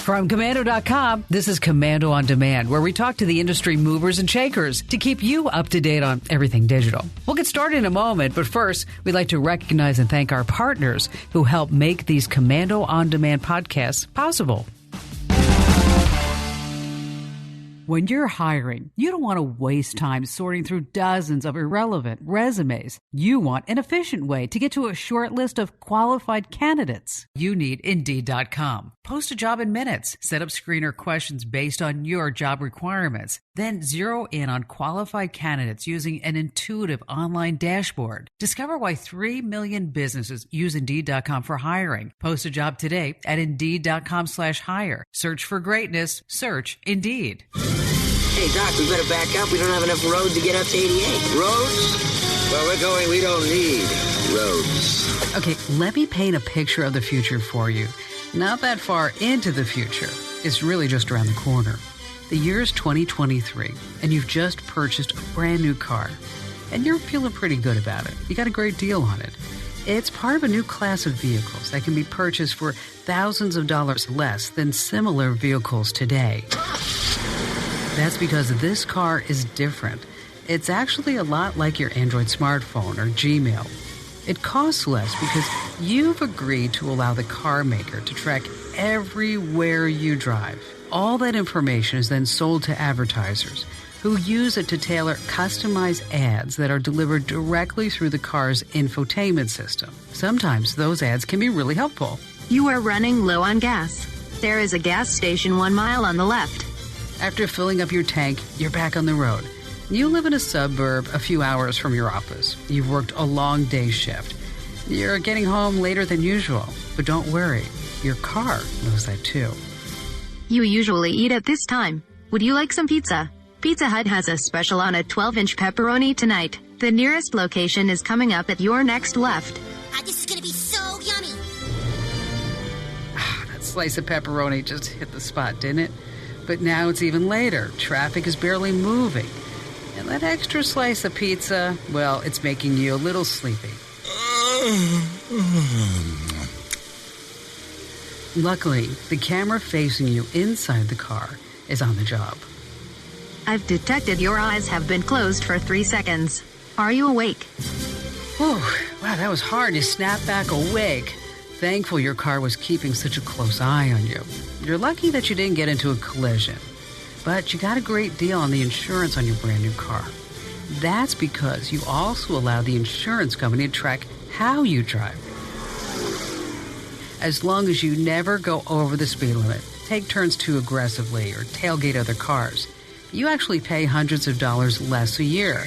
From Commando.com, this is Commando on Demand, where we talk to the industry movers and shakers to keep you up to date on everything digital. We'll get started in a moment, but first, we'd like to recognize and thank our partners who help make these Commando on Demand podcasts possible. When you're hiring, you don't want to waste time sorting through dozens of irrelevant resumes. You want an efficient way to get to a short list of qualified candidates. You need Indeed.com. Post a job in minutes. Set up screener questions based on your job requirements. Then zero in on qualified candidates using an intuitive online dashboard. Discover why 3 million businesses use Indeed.com for hiring. Post a job today at Indeed.com/hire. Search for greatness. Search Indeed. Hey, Doc, we better back up. We don't have enough road to get up to 88. Roads? Where we're going, we don't need roads. Okay, let me paint a picture of the future for you. Not that far into the future. It's really just around the corner. The year's 2023, and you've just purchased a brand new car. And you're feeling pretty good about it. You got a great deal on it. It's part of a new class of vehicles that can be purchased for thousands of dollars less than similar vehicles today. That's because this car is different. It's actually a lot like your Android smartphone or Gmail. It costs less because you've agreed to allow the car maker to track everywhere you drive. All that information is then sold to advertisers who use it to tailor customized ads that are delivered directly through the car's infotainment system. Sometimes those ads can be really helpful. You are running low on gas. There is a gas station 1 mile on the left. After filling up your tank, you're back on the road. You live in a suburb a few hours from your office. You've worked a long day shift. You're getting home later than usual. But don't worry, your car knows that too. You usually eat at this time. Would you like some pizza? Pizza Hut has a special on a 12-inch pepperoni tonight. The nearest location is coming up at your next left. This is going to be so yummy. That slice of pepperoni just hit the spot, didn't it? But now it's even later. Traffic is barely moving. And that extra slice of pizza, well, it's making you a little sleepy. Luckily, the camera facing you inside the car is on the job. I've detected your eyes have been closed for 3 seconds. Are you awake? Whew, wow, that was hard to snap back awake. Thankful your car was keeping such a close eye on you. You're lucky that you didn't get into a collision. But you got a great deal on the insurance on your brand new car. That's because you also allow the insurance company to track how you drive. As long as you never go over the speed limit, take turns too aggressively, or tailgate other cars, you actually pay hundreds of dollars less a year.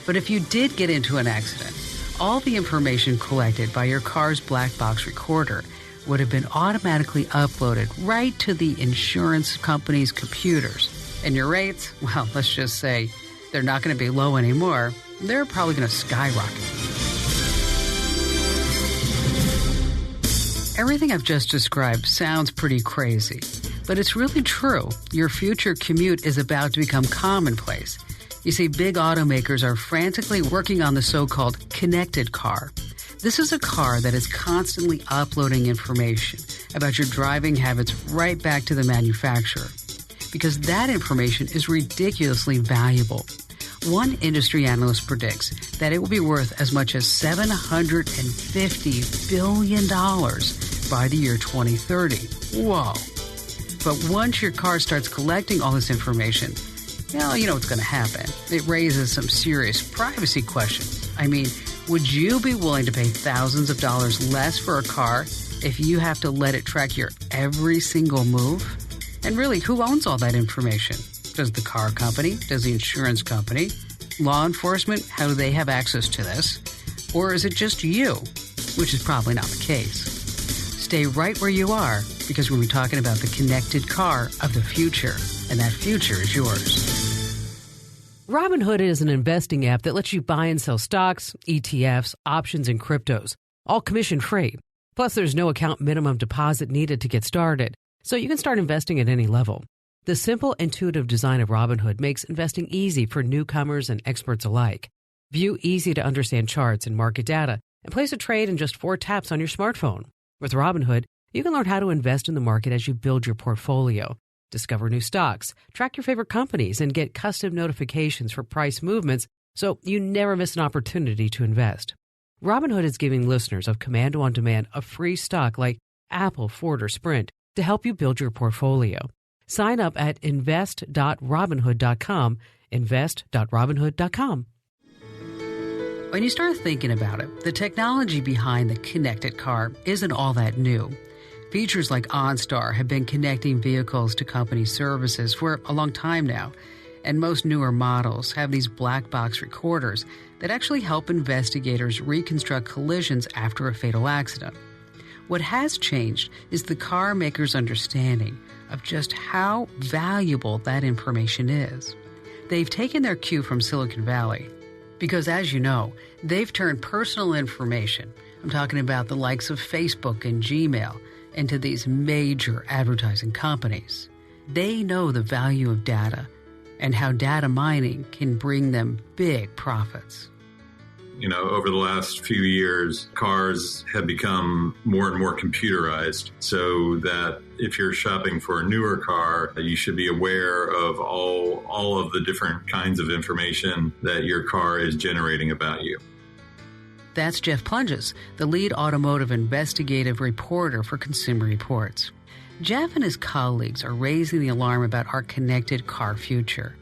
But if you did get into an accident, all the information collected by your car's black box recorder would have been automatically uploaded right to the insurance company's computers. And your rates, well, let's just say they're not going to be low anymore. They're probably going to skyrocket. Everything I've just described sounds pretty crazy, but it's really true. Your future commute is about to become commonplace. You see, big automakers are frantically working on the so-called connected car. This is a car that is constantly uploading information about your driving habits right back to the manufacturer, because that information is ridiculously valuable. One industry analyst predicts that it will be worth as much as $750 billion by the year 2030. Whoa. But once your car starts collecting all this information, well, you know what's going to happen. It raises some serious privacy questions. I mean, would you be willing to pay thousands of dollars less for a car if you have to let it track your every single move? And really, who owns all that information? Does the car company? Does the insurance company? Law enforcement? How do they have access to this? Or is it just you? Which is probably not the case. Stay right where you are, because we'll be talking about the connected car of the future, and that future is yours. Robinhood is an investing app that lets you buy and sell stocks, ETFs, options, and cryptos, all commission-free. Plus, there's no account minimum deposit needed to get started, so you can start investing at any level. The simple, intuitive design of Robinhood makes investing easy for newcomers and experts alike. View easy-to-understand charts and market data, and place a trade in just 4 taps on your smartphone. With Robinhood, You can learn how to invest in the market as you build your portfolio, discover new stocks, track your favorite companies, and get custom notifications for price movements so you never miss an opportunity to invest. Robinhood is giving listeners of Commando on Demand a free stock like Apple, Ford, or Sprint to help you build your portfolio. Sign up at invest.robinhood.com, invest.robinhood.com. When you start thinking about it, the technology behind the connected car isn't all that new. Features like OnStar have been connecting vehicles to company services for a long time now, and most newer models have these black box recorders that actually help investigators reconstruct collisions after a fatal accident. What has changed is the car maker's understanding of just how valuable that information is. They've taken their cue from Silicon Valley because, as you know, they've turned personal information, I'm talking about the likes of Facebook and Gmail, into these major advertising companies. They know the value of data and how data mining can bring them big profits. Over the last few years, cars have become more and more computerized, so that if you're shopping for a newer car, you should be aware of all of the different kinds of information that your car is generating about you. That's Jeff Plunges, the lead automotive investigative reporter for Consumer Reports. Jeff and his colleagues are raising the alarm about our connected car future.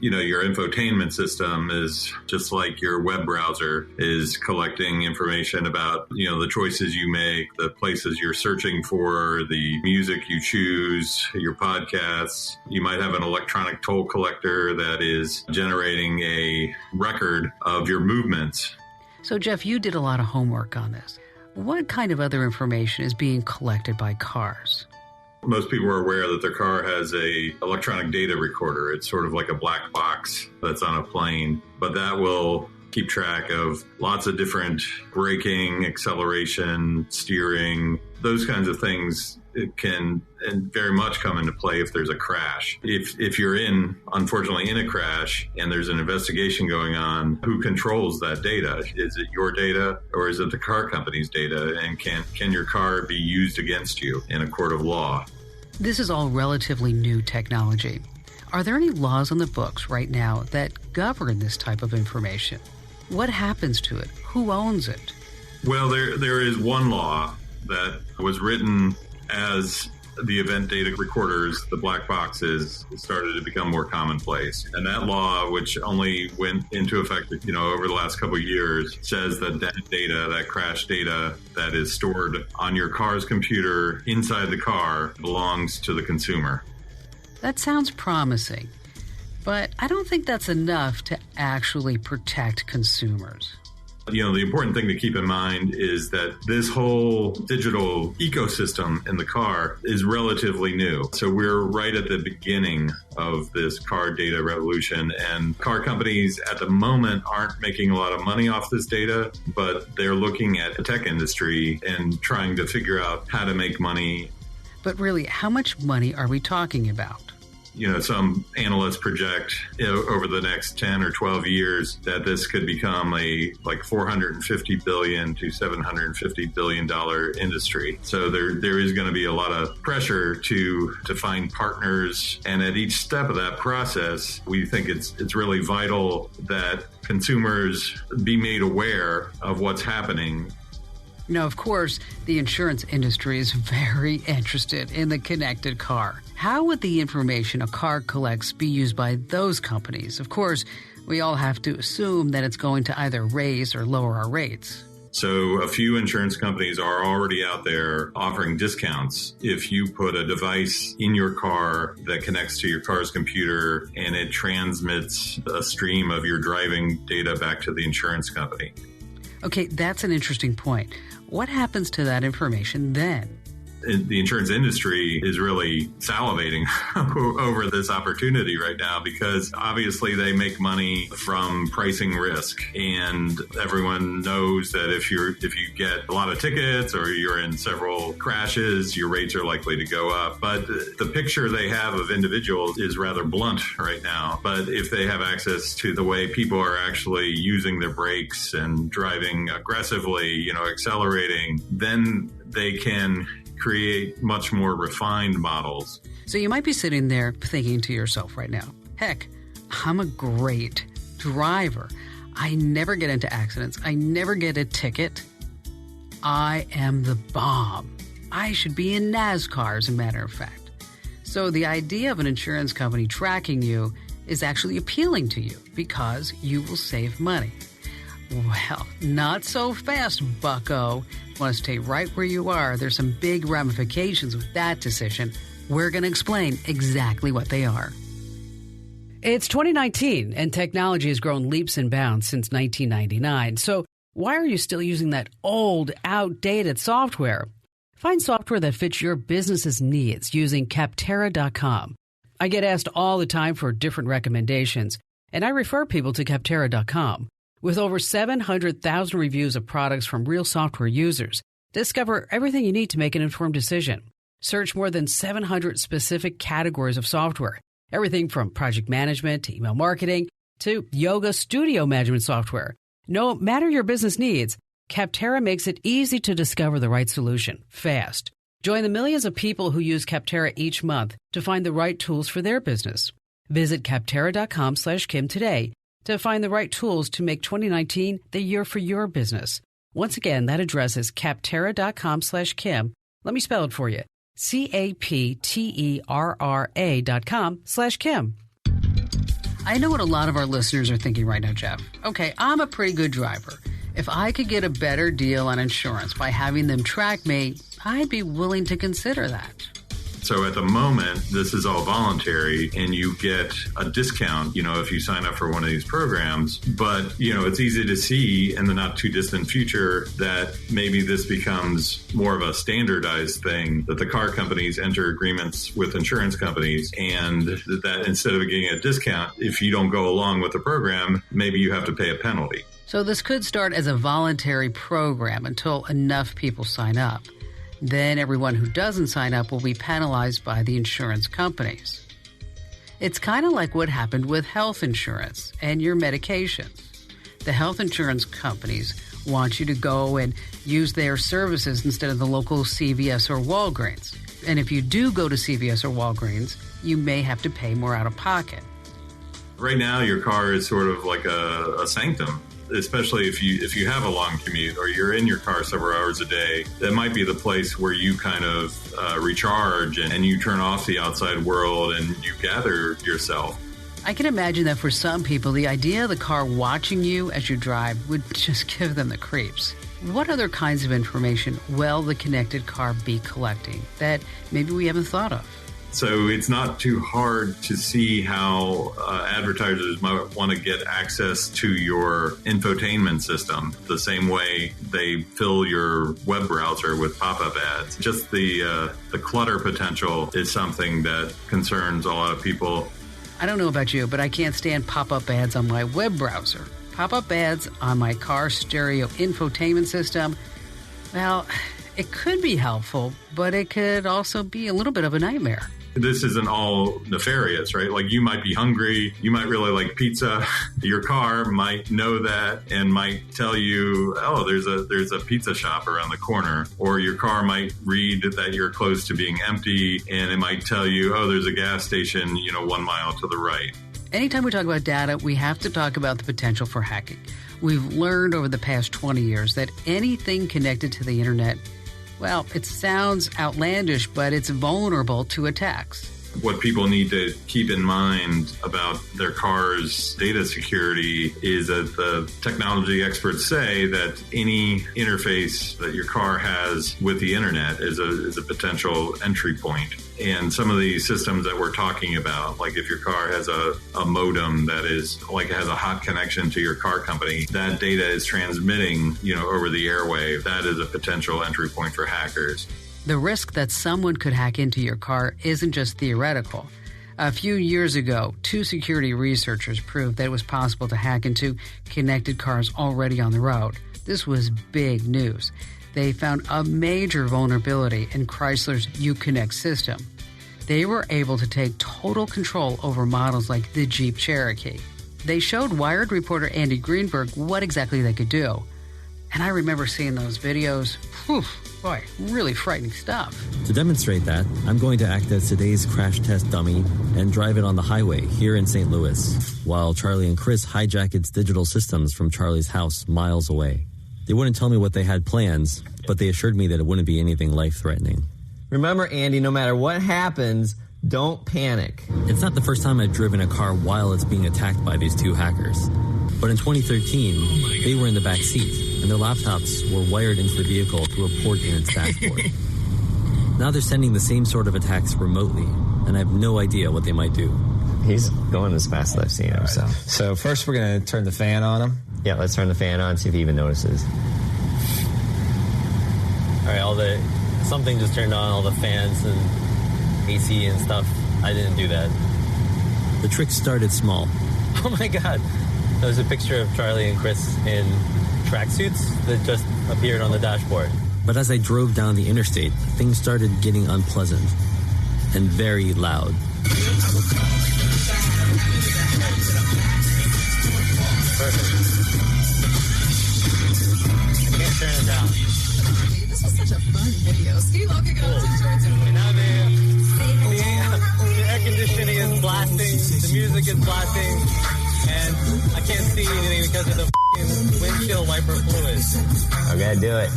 Your infotainment system is just like your web browser is collecting information about, the choices you make, the places you're searching for, the music you choose, your podcasts. You might have an electronic toll collector that is generating a record of your movements. So, Jeff, you did a lot of homework on this. What kind of other information is being collected by cars? Most people are aware that their car has a electronic data recorder. It's sort of like a black box that's on a plane, but that will keep track of lots of different braking, acceleration, steering, those kinds of things. It can and very much come into play if there's a crash. If you're unfortunately in a crash and there's an investigation going on, who controls that data? Is it your data or is it the car company's data? And can your car be used against you in a court of law? This is all relatively new technology. Are there any laws on the books right now that govern this type of information? What happens to it? Who owns it? Well, there is one law that was written as the event data recorders, the black boxes, started to become more commonplace. And that law, which only went into effect, over the last couple of years, says that data, that crash data that is stored on your car's computer inside the car belongs to the consumer. That sounds promising, but I don't think that's enough to actually protect consumers. The important thing to keep in mind is that this whole digital ecosystem in the car is relatively new. So we're right at the beginning of this car data revolution, and car companies at the moment aren't making a lot of money off this data, but they're looking at the tech industry and trying to figure out how to make money. But really, how much money are we talking about? Some analysts project over the next 10 or 12 years that this could become a $450 billion to $750 billion industry. So there is going to be a lot of pressure to find partners. And at each step of that process, we think it's really vital that consumers be made aware of what's happening. Now, of course, the insurance industry is very interested in the connected car. How would the information a car collects be used by those companies? Of course, we all have to assume that it's going to either raise or lower our rates. So a few insurance companies are already out there offering discounts if you put a device in your car that connects to your car's computer and it transmits a stream of your driving data back to the insurance company. Okay, that's an interesting point. What happens to that information then? The insurance industry is really salivating over this opportunity right now because obviously they make money from pricing risk, and everyone knows that if you get a lot of tickets or you're in several crashes, your rates are likely to go up. But the picture they have of individuals is rather blunt right now. But if they have access to the way people are actually using their brakes and driving aggressively, accelerating, then they can create much more refined models. So you might be sitting there thinking to yourself right now, heck, I'm a great driver. I never get into accidents. I never get a ticket. I am the bomb. I should be in NASCAR, as a matter of fact. So the idea of an insurance company tracking you is actually appealing to you because you will save money. Well, not so fast, bucko. Want to stay right where you are. There's some big ramifications with that decision. We're going to explain exactly what they are. It's 2019, and technology has grown leaps and bounds since 1999. So why are you still using that old, outdated software? Find software that fits your business's needs using Capterra.com. I get asked all the time for different recommendations, and I refer people to Capterra.com. With over 700,000 reviews of products from real software users, discover everything you need to make an informed decision. Search more than 700 specific categories of software, everything from project management to email marketing to yoga studio management software. No matter your business needs, Capterra makes it easy to discover the right solution fast. Join the millions of people who use Capterra each month to find the right tools for their business. Visit Capterra.com/Kim today to find the right tools to make 2019 the year for your business. Once again, that address is Capterra.com/Kim. Let me spell it for you. Capterra.com/Kim. I know what a lot of our listeners are thinking right now, Jeff. Okay, I'm a pretty good driver. If I could get a better deal on insurance by having them track me, I'd be willing to consider that. So at the moment, this is all voluntary and you get a discount, if you sign up for one of these programs. But, it's easy to see in the not too distant future that maybe this becomes more of a standardized thing, that the car companies enter agreements with insurance companies, and that instead of getting a discount, if you don't go along with the program, maybe you have to pay a penalty. So this could start as a voluntary program until enough people sign up. Then everyone who doesn't sign up will be penalized by the insurance companies. It's kind of like what happened with health insurance and your medications. The health insurance companies want you to go and use their services instead of the local CVS or Walgreens. And if you do go to CVS or Walgreens, you may have to pay more out of pocket. Right now, your car is sort of like a sanctum. Especially if you have a long commute or you're in your car several hours a day, that might be the place where you kind of recharge and you turn off the outside world and you gather yourself. I can imagine that for some people, the idea of the car watching you as you drive would just give them the creeps. What other kinds of information will the connected car be collecting that maybe we haven't thought of? So it's not too hard to see how advertisers might want to get access to your infotainment system the same way they fill your web browser with pop-up ads. Just the clutter potential is something that concerns a lot of people. I don't know about you, but I can't stand pop-up ads on my web browser. Pop-up ads on my car stereo infotainment system, well, it could be helpful, but it could also be a little bit of a nightmare. This isn't all nefarious, right? Like you might be hungry, you might really like pizza. Your car might know that and might tell you, oh, there's a pizza shop around the corner. Or your car might read that you're close to being empty and it might tell you, oh, there's a gas station, 1 mile to the right. Anytime we talk about data, we have to talk about the potential for hacking. We've learned over the past 20 years that anything connected to the internet, well, it sounds outlandish, but it's vulnerable to attacks. What people need to keep in mind about their car's data security is that the technology experts say that any interface that your car has with the internet is a potential entry point. And some of these systems that we're talking about, like if your car has a modem that is like it has a hot connection to your car company, that data is transmitting, over the airwave. That is a potential entry point for hackers. The risk that someone could hack into your car isn't just theoretical. A few years ago, 2 security researchers proved that it was possible to hack into connected cars already on the road. This was big news. They found a major vulnerability in Chrysler's Uconnect system. They were able to take total control over models like the Jeep Cherokee. They showed Wired reporter Andy Greenberg what exactly they could do. And I remember seeing those videos. Whew, boy, really frightening stuff. To demonstrate that, I'm going to act as today's crash test dummy and drive it on the highway here in St. Louis, while Charlie and Chris hijack its digital systems from Charlie's house miles away. They wouldn't tell me what they had plans, but they assured me that it wouldn't be anything life-threatening. Remember, Andy, no matter what happens, don't panic. It's not the first time I've driven a car while it's being attacked by these two hackers. But in 2013, they were in the back seat, and their laptops were wired into the vehicle through a port in its dashboard. Now they're sending the same sort of attacks remotely, and I have no idea what they might do. He's going as fast as I've seen him, so. So first we're going to turn the fan on him. Yeah, let's turn the fan on, see if he even notices. All right, something just turned on, all the fans and AC and stuff. I didn't do that. The trick started small. Oh my God. There's a picture of Charlie and Chris in tracksuits that just appeared on the dashboard. But as I drove down the interstate, things started getting unpleasant and very loud. Perfect. I can't turn it down. This is such a fun video. Steve Logan goes to Jordan. And now the air conditioning is blasting, the music is blasting, and I can't see anything because of the windshield wiper fluid. Okay, do it.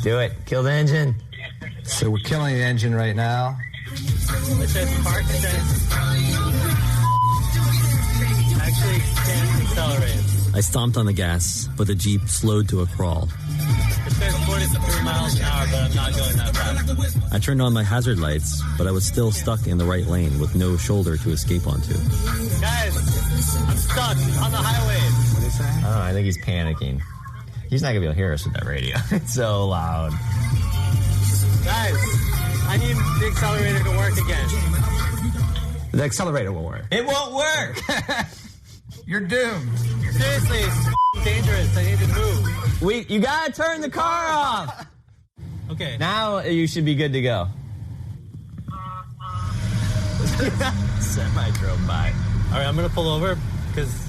Do it. Kill the engine. So we're killing the engine right now. It says park sense. Actually can't accelerate. I stomped on the gas, but the Jeep slowed to a crawl. It says 43 miles an hour, but I'm not going that fast. I turned on my hazard lights, but I was still stuck in the right lane with no shoulder to escape onto. Guys, I'm stuck on the highway. What did he say? I don't know, I think he's panicking. He's not going to be able to hear us with that radio. It's so loud. Guys, I need the accelerator to work again. The accelerator will work. It won't work! You're doomed. Seriously, it's dangerous. I need to move. You gotta turn the car off! Okay. Now you should be good to go. Semi drove by. All right, I'm going to pull over because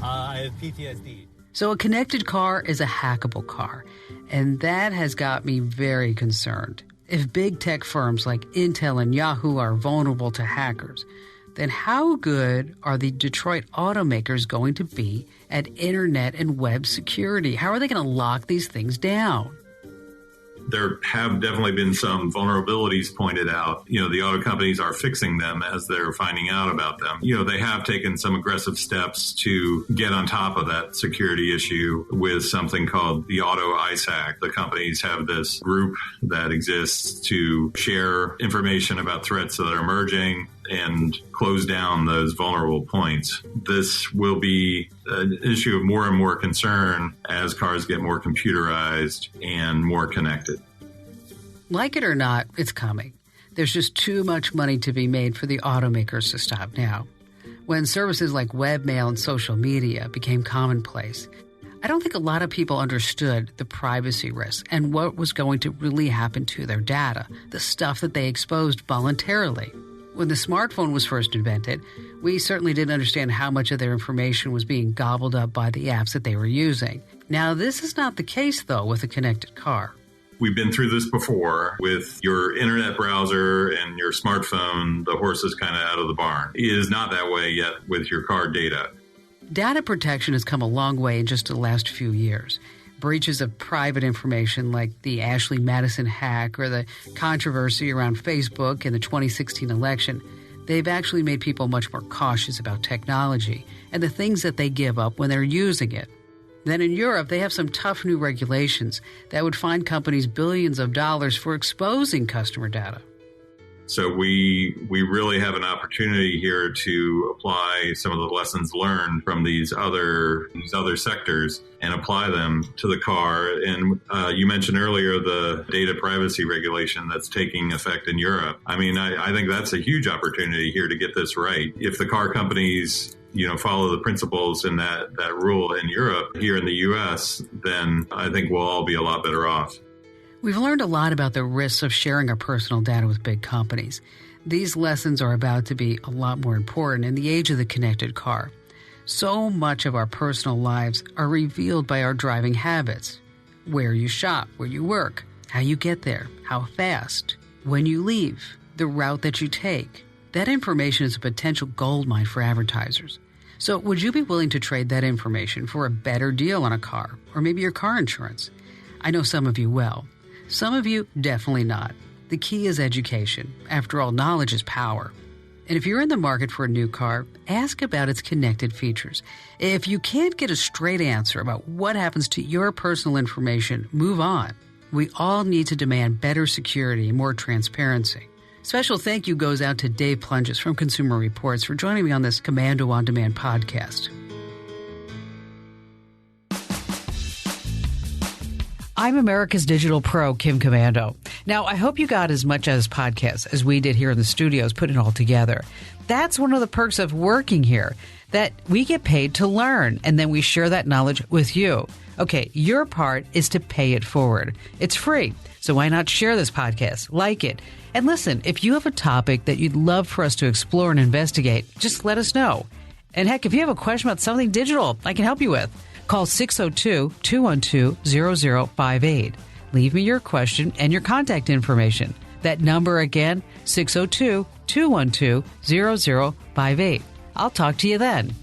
I have PTSD. So a connected car is a hackable car, and that has got me very concerned. If big tech firms like Intel and Yahoo are vulnerable to hackers, then how good are the Detroit automakers going to be at internet and web security? How are they going to lock these things down? There have definitely been some vulnerabilities pointed out. The auto companies are fixing them as they're finding out about them. They have taken some aggressive steps to get on top of that security issue with something called the Auto ISAC. The companies have this group that exists to share information about threats that are emerging and close down those vulnerable points. This will be an issue of more and more concern as cars get more computerized and more connected. Like it or not, it's coming. There's just too much money to be made for the automakers to stop now. When services like webmail and social media became commonplace, I don't think a lot of people understood the privacy risks and what was going to really happen to their data, the stuff that they exposed voluntarily. When the smartphone was first invented, we certainly didn't understand how much of their information was being gobbled up by the apps that they were using. Now, this is not the case, though, with a connected car. We've been through this before with your internet browser and your smartphone. The horse is kind of out of the barn. It is not that way yet with your car data. Data protection has come a long way in just the last few years. Breaches of private information like the Ashley Madison hack or the controversy around Facebook in the 2016 election, they've actually made people much more cautious about technology and the things that they give up when they're using it. Then in Europe, they have some tough new regulations that would fine companies billions of dollars for exposing customer data. So we really have an opportunity here to apply some of the lessons learned from these other sectors and apply them to the car. And you mentioned earlier the data privacy regulation that's taking effect in Europe. I mean, I think that's a huge opportunity here to get this right. If the car companies follow the principles in that rule in Europe, here in the U.S., then I think we'll all be a lot better off. We've learned a lot about the risks of sharing our personal data with big companies. These lessons are about to be a lot more important in the age of the connected car. So much of our personal lives are revealed by our driving habits. where you shop, where you work, how you get there, how fast, when you leave, the route that you take. That information is a potential goldmine for advertisers. So would you be willing to trade that information for a better deal on a car or maybe your car insurance? I know some of you will. Some of you, definitely not. The key is education. After all, knowledge is power. And if you're in the market for a new car, ask about its connected features. If you can't get a straight answer about what happens to your personal information, move on. We all need to demand better security and more transparency. Special thank you goes out to Dave Plunges from Consumer Reports for joining me on this Commando On Demand podcast. I'm America's Digital Pro, Kim Commando. Now, I hope you got as much as podcasts as we did here in the studios, putting it all together. That's one of the perks of working here, that we get paid to learn, and then we share that knowledge with you. Okay, your part is to pay it forward. It's free, so why not share this podcast, like it? And listen, if you have a topic that you'd love for us to explore and investigate, just let us know. And heck, if you have a question about something digital I can help you with, call 602-212-0058. Leave me your question and your contact information. That number again, 602-212-0058. I'll talk to you then.